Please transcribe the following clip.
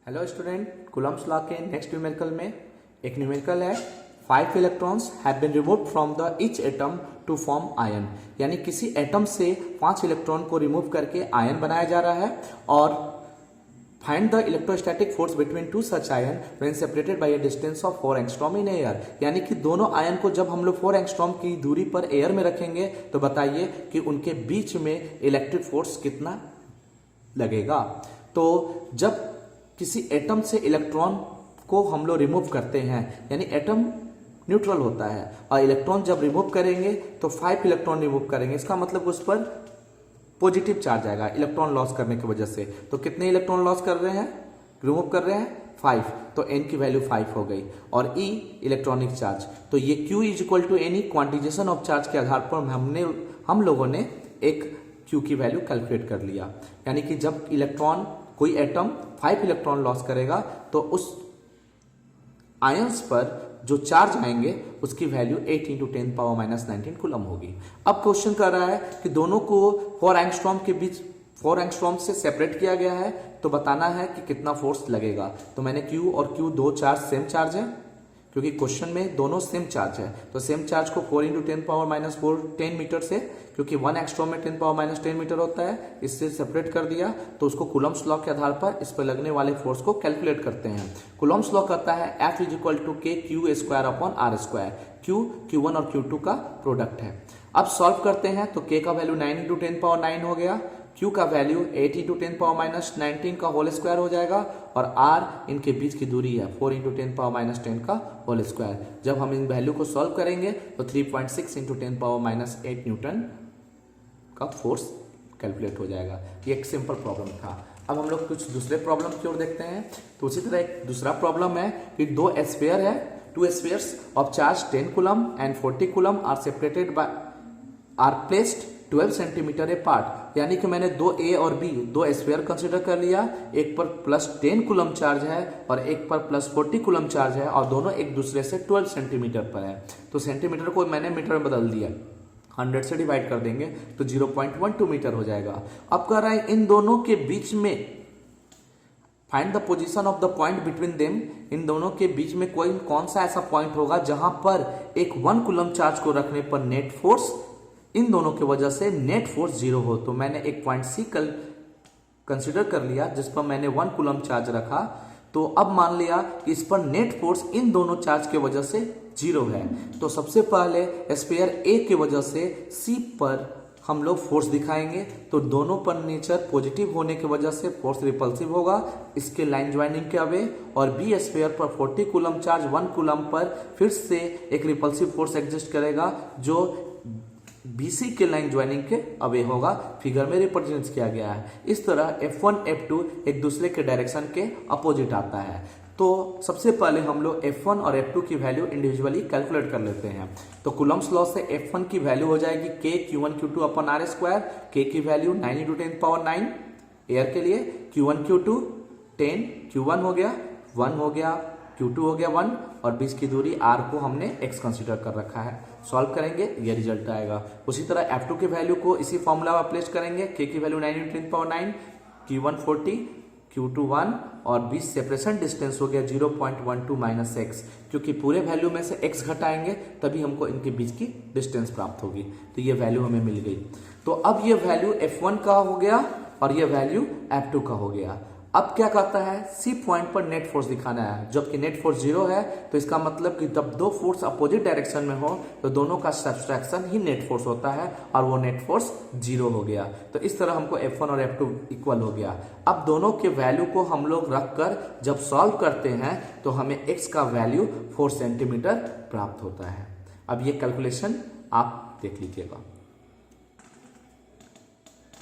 Hello student, Coulomb's law के next numerical में एक न्यूमेरिकल है 5 electrons have been removed from the each atom to form ion. यानी किसी एटम से 5 इलेक्ट्रॉन को रिमूव करके आयन बनाया जा रहा है और find the electrostatic force between two such ion when separated by a distance of 4 angstrom in air. यानी कि दोनों आयन को जब हम लोग 4 एंगस्ट्रॉम की दूरी पर एयर में रखेंगे तो बताइए कि उनके बीच में इलेक्ट्रिक फोर्स कितना लगेगा। तो जब किसी एटम से इलेक्ट्रॉन को हम लोग रिमूव करते हैं, यानी एटम न्यूट्रल होता है और इलेक्ट्रॉन जब रिमूव करेंगे तो 5 इलेक्ट्रॉन रिमूव करेंगे। इसका मतलब उस पर पॉजिटिव चार्ज आएगा इलेक्ट्रॉन लॉस करने की वजह से। तो कितने इलेक्ट्रॉन लॉस कर रहे हैं, रिमूव कर रहे हैं 5, तो n की वैल्यू 5 हो गई। और E इलेक्ट्रॉनिक चार्ज, तो ये Q is equal to any quantization of charge के आधार पर हम लोगों ने एक Q की वैल्यू कैलकुलेट कर लिया। यानी कि जब इलेक्ट्रॉन कोई एटम 5 इलेक्ट्रॉन लॉस करेगा तो उस आयंस पर जो चार्ज आएंगे उसकी वैल्यू 8 × 10⁻⁻19 कूलम होगी। अब क्वेश्चन कर रहा है कि दोनों को 4 एंगस्ट्रॉम के बीच 4 एंगस्ट्रॉम से सेपरेट किया गया है, तो बताना है कि कितना फोर्स लगेगा। तो मैंने Q और Q दो चार्ज सेम चार्ज है क्योंकि क्वेश्चन में दोनों सेम चार्ज है, तो सेम चार्ज को 4 × 10⁻⁻4 10 मीटर से, क्योंकि 1 एंगस्ट्रॉम में 10⁻10 मीटर होता है, इससे सेपरेट कर दिया। तो उसको कूलम्ब्स लॉ के आधार पर इस पर लगने वाले फोर्स को कैलकुलेट करते हैं। कूलम्ब्स लॉ कहता है F = kQ²/r²। Q Q1 और Q2 का प्रोडक्ट है। अब सॉल्व करते हैं तो K का वैल्यू 9 × 10⁻9 हो गया, Q का वैल्यू 8 × 10⁻19 का होल स्क्वायर हो जाएगा और R इनके बीच की दूरी है 4 × 10⁻10 का होल स्क्वायर। जब हम इन वैल्यू को सॉल्व करेंगे तो 3.6 × 10⁻8 न्यूटन का फोर्स कैलकुलेट हो जाएगा। ये एक सिंपल प्रॉब्लम था। अब हम लोग कुछ दूसरे प्रॉब्लम की ओर देखते हैं। तो उसी तरह एक दूसरा प्रॉब्लम है कि दो स्फीयर है, 2 spheres of charge 10 coulomb and 40 coulomb are placed 12 centimetre apart. यानी कि मैंने दो ए और बी दो स्फीयर कंसिडर कर लिया, एक पर +10 कूलम चार्ज है और एक पर +40 कूलम चार्ज है और दोनों एक दूसरे से 12 सेंटीमीटर पर है। तो सेंटीमीटर को मैंने मीटर में बदल दिया, 100 से डिवाइड कर देंगे तो 0.12 मीटर हो जाएगा। अब कह रहा है इन दोनों के बीच में find the position of the point between them. इन दोनों के बीच में कौन सा ऐसा पॉइंट होगा जहां पर एक 1 कूलम चार्ज को रखने पर नेट फोर्स इन दोनों की वजह से नेट फोर्स 0 हो। तो मैंने एक पॉइंट C कंसिडर कर लिया जिस पर मैंने 1 कूलम चार्ज रखा। तो अब मान लिया कि इस पर नेट फोर्स इन दोनों चार्ज की वजह से 0 है। तो सबसे पहले स्फीयर A की वजह से C पर हम लोग फोर्स दिखाएंगे। तो दोनों पर नेचर पॉजिटिव होने की वजह से फोर्स रिपल्सिव होगा इसके लाइन ज्वाइनिंग के अवे, और बी स्फीयर पर 40 कूलम चार्ज 1 कूलम पर फिर से एक रिपल्सिव फोर्स एग्जिस्ट करेगा जो BC के लाइन ज्वाइनिंग के अवे होगा, फिगर में रिप्रेजेंट किया गया है। इस तरह F1 F2 एक दूसरे के डायरेक्शन के अपोजिट आता है। तो सबसे पहले हम लोग F1 और F2 की वैल्यू इंडिविजुअली कैलकुलेट कर लेते हैं। तो कूलम्ब्स लॉ से F1 की वैल्यू हो जाएगी K Q1 Q2/r²। K की वैल्यू 9 × 10⁻9 एयर के लिए, Q1 Q2 10, Q1 हो गया 1 हो गया, Q2 हो गया 1 और बीच की दूरी R को हमने X कंसीडर कर रखा है। सॉल्व करेंगे ये रिजल्ट आएगा। उसी तरह F2 की वैल्यू को इसी फॉर्मूला में प्लेस करेंगे। K की वैल्यू 9 × 10⁻9, Q1 40, Q2 1 और बीच सेपरेशन डिस्टेंस हो गया 0.12 - x, क्योंकि पूरे वैल्यू में से x घटाएंगे तभी हमको इनके बीच की डिस्टेंस प्राप्त होगी। तो ये वैल्यू हमें मिल गई। तो अब ये वैल्यू F1 का हो गया और ये वैल्यू F2 का हो गया। अब क्या कहता है, C पॉइंट पर नेट फोर्स दिखाना है। जबकि नेट फोर्स 0 है तो इसका मतलब कि जब दो फोर्स अपोजिट डायरेक्शन में हो तो दोनों का सब्सट्रैक्शन ही नेट फोर्स होता है और वो नेट फोर्स 0 हो गया। तो इस तरह हमको F1 और F2 इक्वल हो गया। अब दोनों के वैल्यू को हम लोग रखकर जब सॉल्व करते हैं तो हमें x का वैल्यू 4 सेंटीमीटर प्राप्त होता है। अब ये कैलकुलेशन आप देख लीजिएगा।